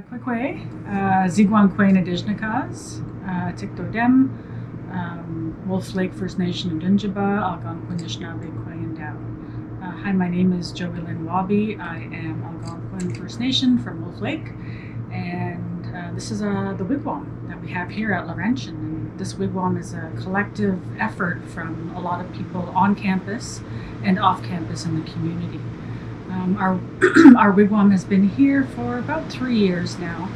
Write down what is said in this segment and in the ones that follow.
Kwekwe, Wiigwaam Tikdodem, Wolf Lake First Nation of Dunjaba, Algonquin Anishnawbek Kwayandao. Hi, my name is Joey-Lynn Wabie. I am Algonquin First Nation from Wolf Lake, and this is the Wiigwaam that we have here at Laurentian. And this Wiigwaam is a collective effort from a lot of people on campus and off campus in the community. Our Wiigwaam has been here for about 3 years now,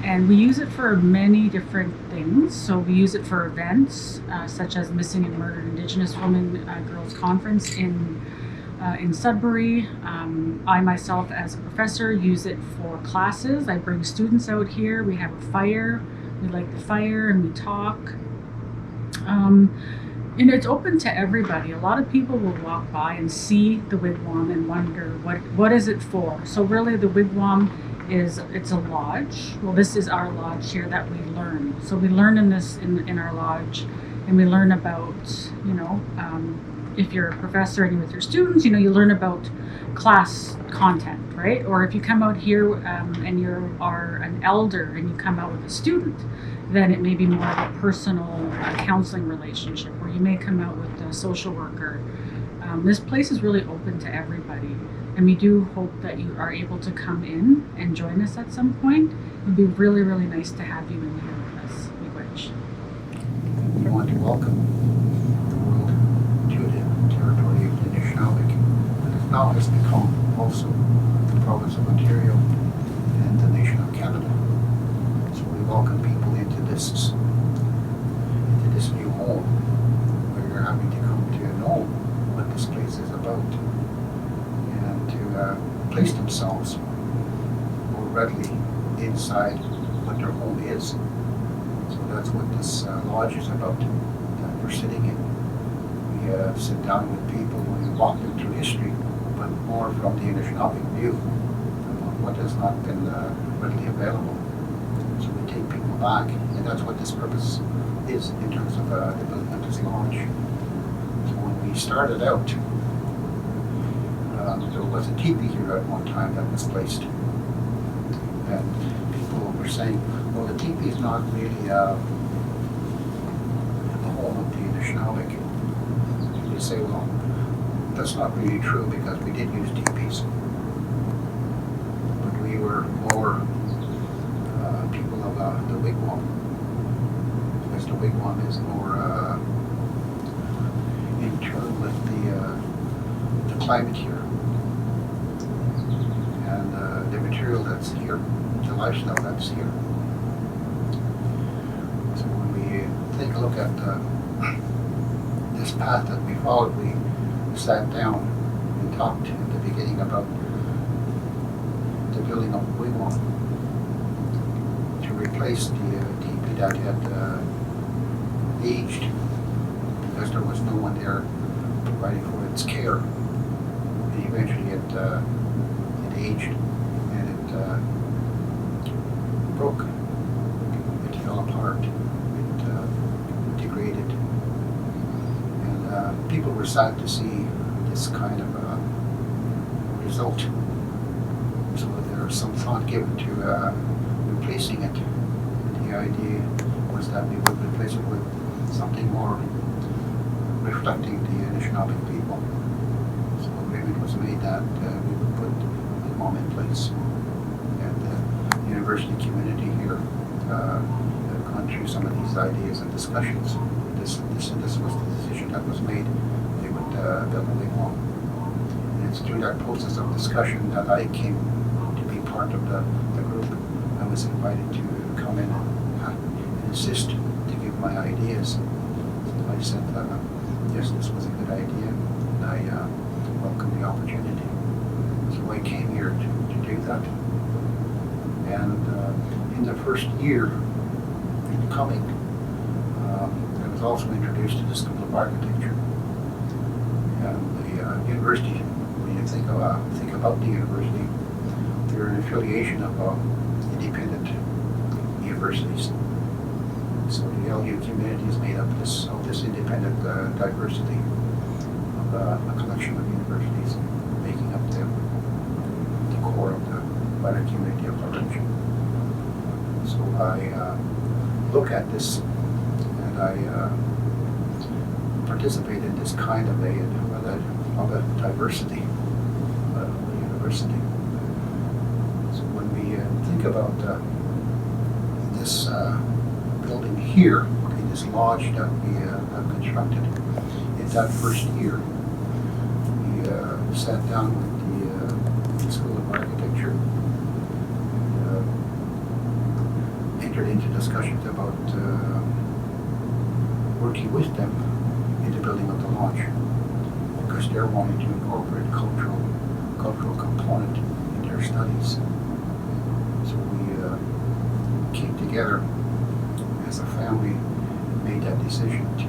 and we use it for many different things. So we use it for events such as Missing and Murdered Indigenous Women Girls Conference in Sudbury. I myself, as a professor, use it for classes. I bring students out here. We have a fire. We light the fire and we talk. And it's open to everybody. A lot of people will walk by and see the Wiigwaam and wonder what is it for. So really the Wiigwaam it's a lodge. Well, this is our lodge here that we learn. So we learn in our lodge, and we learn about, if you're a professor and you're with your students, you learn about class content, right? Or if you come out here and you are an elder and you come out with a student, then it may be more of a personal counseling relationship, or you may come out with a social worker. This place is really open to everybody, and we do hope that you are able to come in and join us at some point. It would be really, really nice to have you in here with us. We want to welcome the world to the territory of the Anishinaabe, and it now has become also the province of Ontario and the nation of Canada. So we welcome people into this new home, where you're having to come to know what this place is about and to place themselves more readily inside what their home is. So that's what this lodge is about that we're sitting in. We sit down with people and we walk them through history, but more from the Anishinaabe view about what has not been readily available. So we take people back, and that's what this purpose is in terms of the building of this lodge. So when we started out, there was a teepee here at one time that was placed, and people were saying, well, the teepee is not really the home of the Anishinaabe. They say, well, that's not really true, because we did use teepees, but we were more people of the Wiigwaam, because the Wiigwaam is more in tune with the climate here and the material that's here, the lifestyle that's here. So when we take a look at this path that we followed, we sat down and talked in the beginning about the building of the Wiigwaam to replace the teepee that had aged, because there was no one there providing for its care. And eventually it aged and it broke. It fell apart. It degraded. And people were sad to see this kind of result. So there's some thought given to replacing it. And the idea was that we would replace it with something more reflecting the Anishinaabe people. So agreement was made that we would put the Wiigwaam in place. And the university community here have gone through some of these ideas and discussions. This was the decision that was made. They would build a Wiigwaam. And it's through that process of discussion that I came to be part of the group. I was invited to come in and assist, to give my ideas. So I said, yes, this was a good idea, and I welcome the opportunity. So I came here to do that. And in the first year in coming, I was also introduced to the School of Architecture. And the university, when you think about the university, they're an affiliation of independent universities. So the LU community is made up of this independent diversity of a collection of universities, making up the core of the wider community of Laurentian. So I look at this and I participate in this kind of a diversity of the university. So when we think about this building here, okay, this lodge that we have constructed, in that first year, we sat down with the School of Architecture and entered into discussions about working with them in the building of the lodge, because they're wanting to incorporate cultural component in their studies. So we came together as a family and made that decision to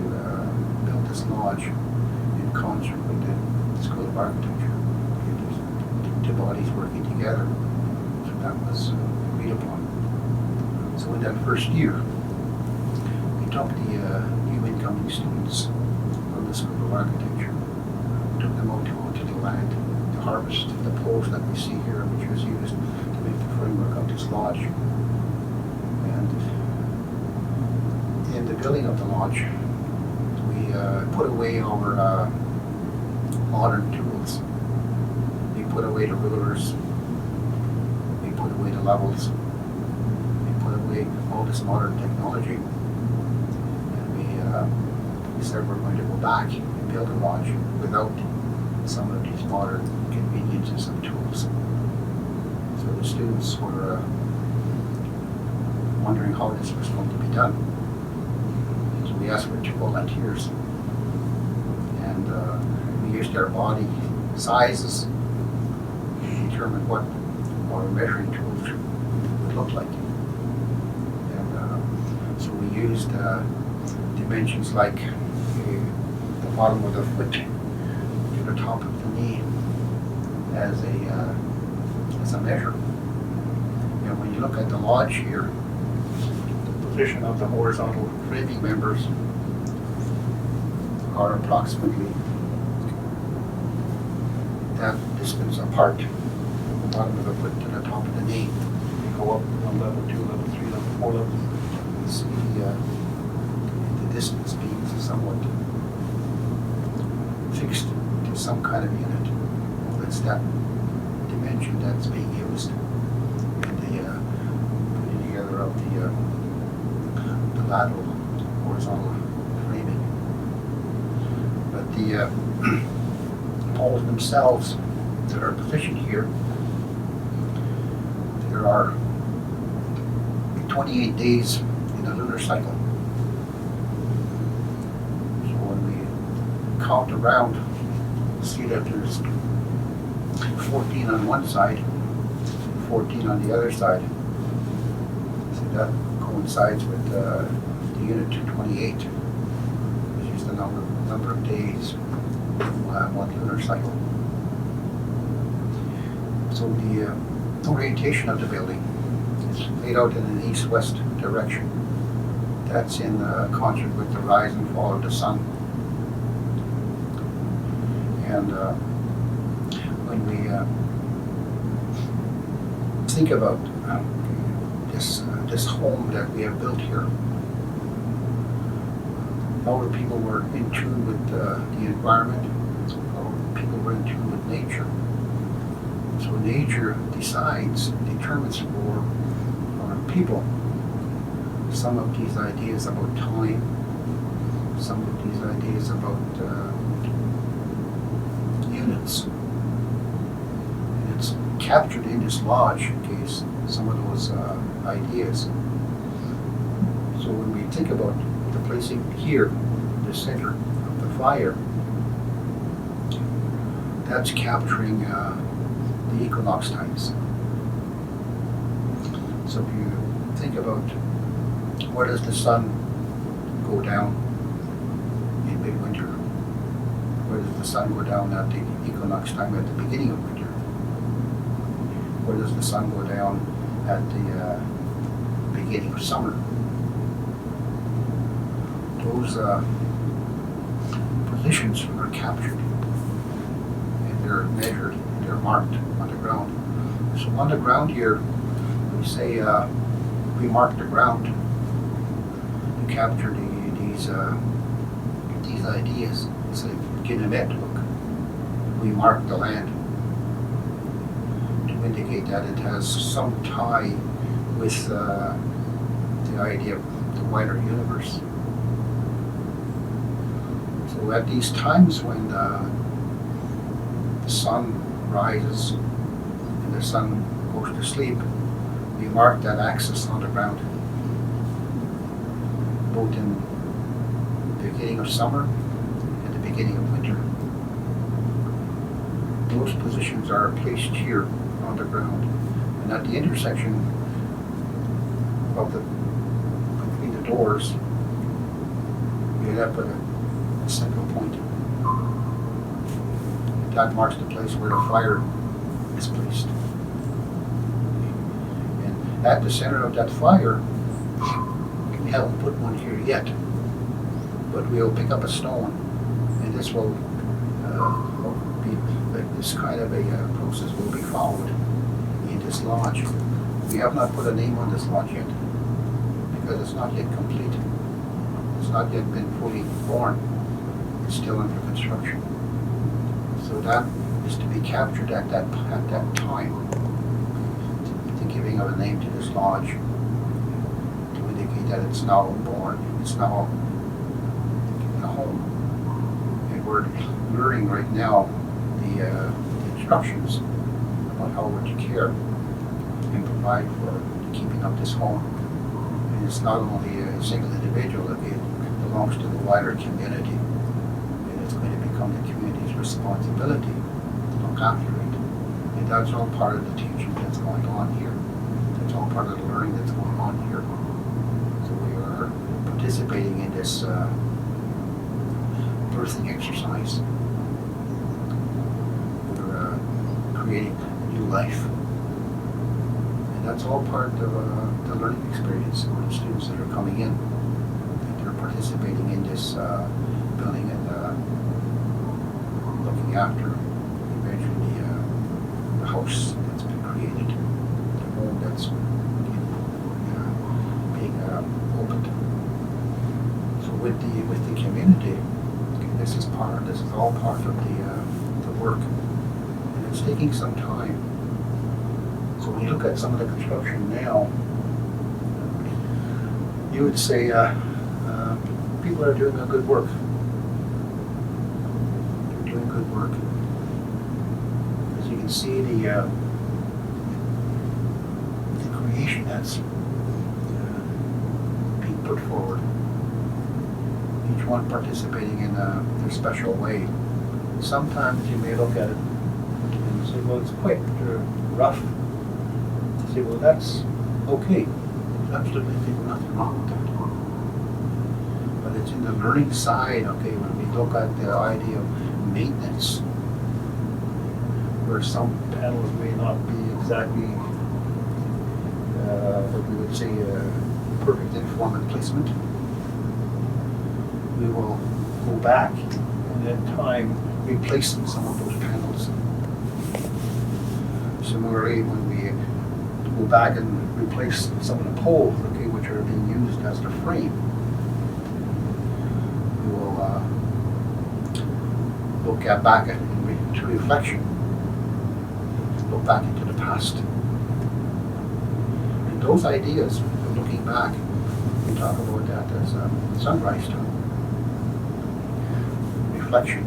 build this lodge in concert with the School of Architecture. Two bodies working together. So that was agreed upon. So in that first year, we took the new incoming students from the School of Architecture, took them out onto the land to harvest the poles that we see here, which was used to make the framework of this lodge. And in the building of the lodge, we put away our modern tools. We put away the rulers, we put away the levels, we put away all this modern technology, and we said we're going to go back and build a lodge without some of these modern conveniences and tools. So the students were wondering how this was going to be done. So we asked for 2 volunteers, and we used their body sizes to determine what our measuring tools would look like. And so we used dimensions like the bottom of the foot to the top of the knee as a measure. And when you look at the lodge here, the position of the horizontal framing members are approximately that distance apart from the bottom of the foot to the top of the knee. You go up 1 level, 2 level, 3 level, 4 levels. You see the distance being somewhat fixed to some kind of unit. It's that dimension that's being used in the putting together of the lateral horizontal framing. But the poles themselves that are positioned here, there are 28 days in a lunar cycle. So when we count around, we'll see that there's 14 on one side, 14 on the other side. So that coincides with the unit 28, which is the number of days one lunar cycle. So the orientation of the building is laid out in an east-west direction. That's in concert with the rise and fall of the sun. And when we think about this home that we have built here, our people were in tune with the environment. Our people were in tune with nature. So nature determines for our people some of these ideas about time, some of these ideas about units. And it's captured in this lodge case, some of those ideas. So when we think about the placing here, the center of the fire, that's capturing the equinox times. So if you think about where does the sun go down in midwinter? Where does the sun go down at the equinox time at the beginning of winter? Where does the sun go down at the beginning of summer? Those positions are captured and they're measured and they're marked on the ground. So on the ground here, we say we mark the ground to capture these ideas. It's like Ginnemet, look. We mark the land to indicate that it has some tie with the idea of the wider universe. So at these times when the sun rises and the sun goes to sleep, we mark that axis on the ground, both in the beginning of summer and the beginning of winter. Those positions are placed here on the ground, and at the intersection of between the doors, we end up at a central point. That marks the place where the fire is placed. And at the center of that fire, we haven't put one here yet, but we'll pick up a stone, and this will be like this kind of a process will be followed in this lodge. We have not put a name on this lodge yet, because it's not yet complete. It's not yet been fully born. It's still under construction. So that is to be captured at that time. The giving of a name to this lodge to indicate that it's now born. It's now a home. And we're learning right now the instructions about how we're to care and provide for the keeping of this home. And it's not only a single individual, it belongs to the wider community. And it's going to become the community's responsibility to look after it. And that's all part of the teaching that's going on here. That's all part of the learning that's going on here. So we are participating in this birthing exercise. We're creating a new life. And that's all part of the learning experience for the students that are coming in. And they're participating in this building and looking after eventually the house that's been created, the home that's being opened. So with the community, this is all part of the work, and it's taking some time. So when you look at some of the construction now, you would say people are doing a good work. They're doing good work. As you can see, the creation that's being put forward. Each one participating in their special way. Sometimes you may look at it and say, well, it's quite rough. You say, well, that's okay. There's absolutely nothing wrong with that. But it's in the learning side, okay, when we look at the idea of maintenance, where some panels may not be exactly what we would say perfect in form and placement. We will go back and in time replace some of those panels. Similarly, when we go back and replace some of the poles, okay, which are being used as the frame, we will look back at into reflection, look back into the past. And those ideas, looking back, we talk about that as sunrise time. Reflection.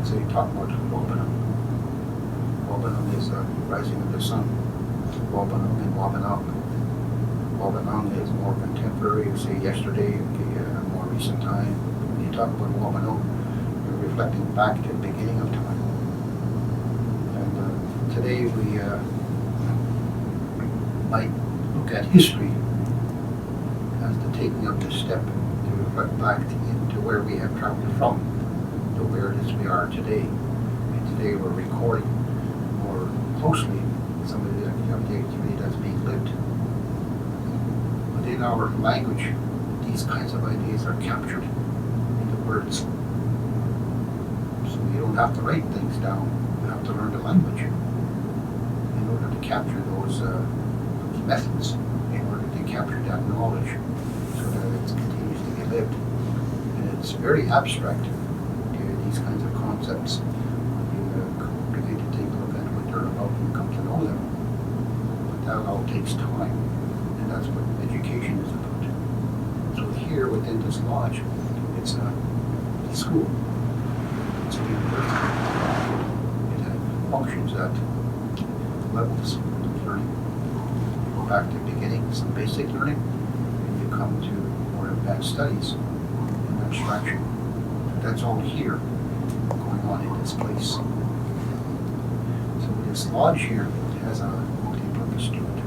So you talk about Wabanam. Wabanam is the rising of the sun. Wabanam and Wabanang. Wabanang is more contemporary, say yesterday, more recent time. When you talk about Wabanam, you're reflecting back to the beginning of time. And today we might look at history as the taking of this step to reflect back into where we have traveled from to where it is we are today. And today we're recording more closely some of the activity that's being lived. But in our language, these kinds of ideas are captured into words. So you don't have to write things down, you have to learn the language in order to capture those methods in order to capture that knowledge so that it continues to be lived. And it's very abstract, these kinds of concepts. You begin to take a look at what they're about and come to know them. But that all takes time, and that's what education is about. So here within this lodge, it's a school. It's a university. It functions at levels of learning. You go back to the beginning, some basic learning, and you come to more advanced studies in abstraction. That's all here going on in this place. So this lodge here has a multi-purpose to it.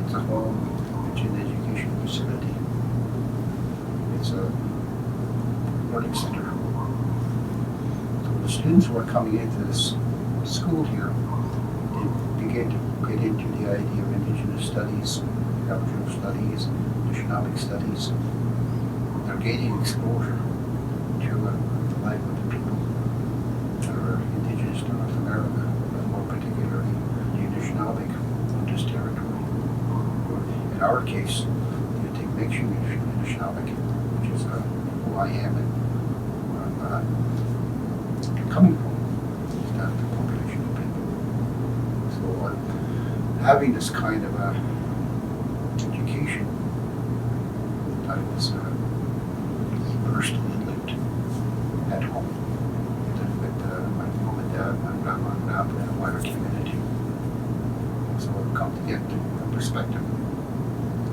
It's a home, it's an educational facility. It's a learning center. So the students who are coming into this school here, they begin to get into the idea of Indigenous studies, Aboriginal studies, Anishinaabe studies. They're gaining exposure to the life of the people that are Indigenous to North America, and more particularly the Anishinaabe on this territory. In our case, the Atikameksheng Anishnawbek, which is who I am and where I'm coming from, is that population of people. So having this kind of education, I was immersed and lived at home with my mom and dad, my grandma and grandpa, and a wider community. So I've come to get a perspective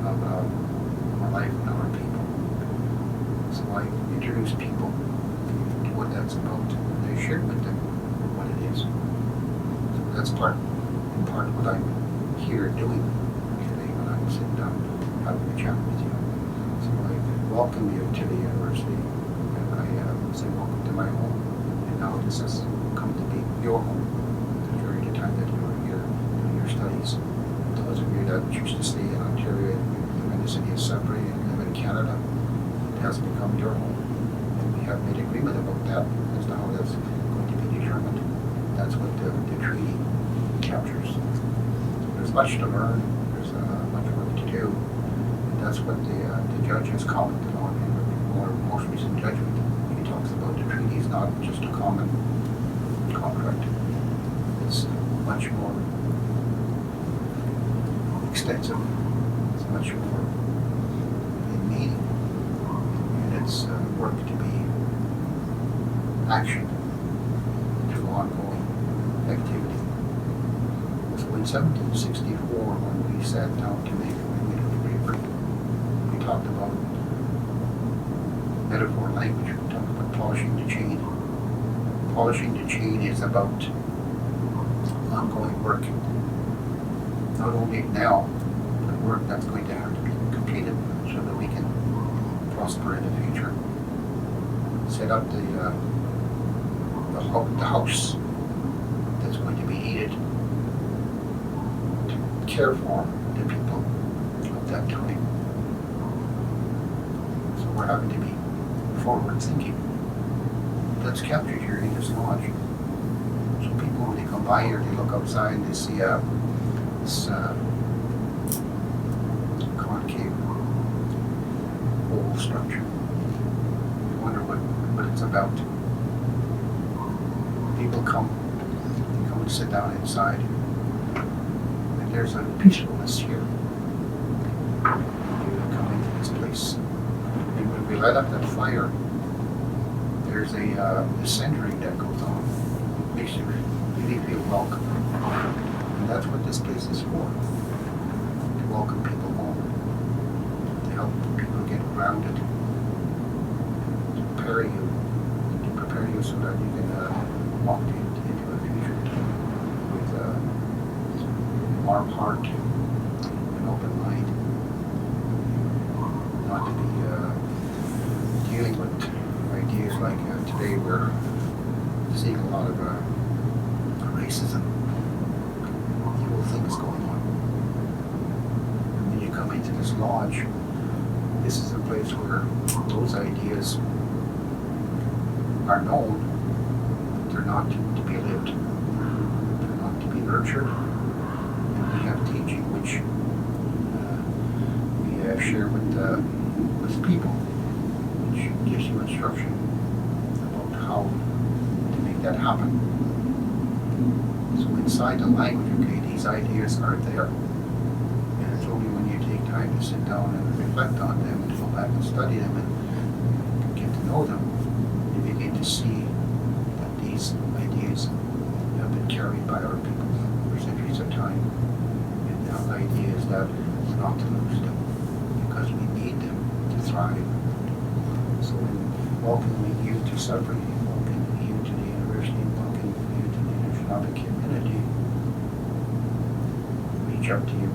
of my life and our people. So I introduce people to what that's about, and I share with them what it is. So that's part of what I'm here doing today when I'm sitting down having a chat with you. So I welcome you to the university, and I say welcome to my home. And now this has come to be your home during the time that you are here doing your studies. Those of you that choose to stay in Ontario and live in the city of Sudbury and live in Canada, it has become your home. And we have made agreement about that as to how that's going to be determined. That's what the treaty captures. There's much to learn, there's much work to do, and that's what the judge has commented on in the most recent judgment. He talks about the treaty is not just a common contract, it's much more extensive, it's much more in meaning, and it's work to be action to ongoing activity. So in 1764, when we sat down to make agreement of paper, we talked about metaphor language. We talked about polishing the chain. Polishing the chain is about ongoing work. Not only now, but work that's going to have to be completed so that we can prosper in the future. Set up the house that's going to be needed to care for the people of that time. So we're having to be forward thinking. That's captured here in this lodge. So people, when they come by here, they look outside and they see this concave oval structure. They wonder what it's about. People come and sit down inside, and there's a peacefulness here. You come into this place, and when we light up that fire, there's a centering that goes on. It makes you really feel welcome, and that's what this place is for. To welcome people home, to help people get grounded, to prepare you so that you can walk into a future with a warm heart, an open mind, not to be dealing with ideas like today we're seeing a lot of racism, evil things going on. And when you come into this lodge, this is a place where those ideas are known, but they're not to be lived. They're not to be nurtured. And we have teaching which share with people, which gives you instruction about how to make that happen. So inside the language, okay, these ideas are there. And it's only when you take time to sit down and reflect on them and go back and study them and get to know them, you begin to see that these ideas have been carried by our people for centuries of time. And the idea is that we're not to lose them because we need them to thrive. So in welcoming you to Sudbury, welcoming you to the university, welcoming you to the Anishinaabe community, reach out to you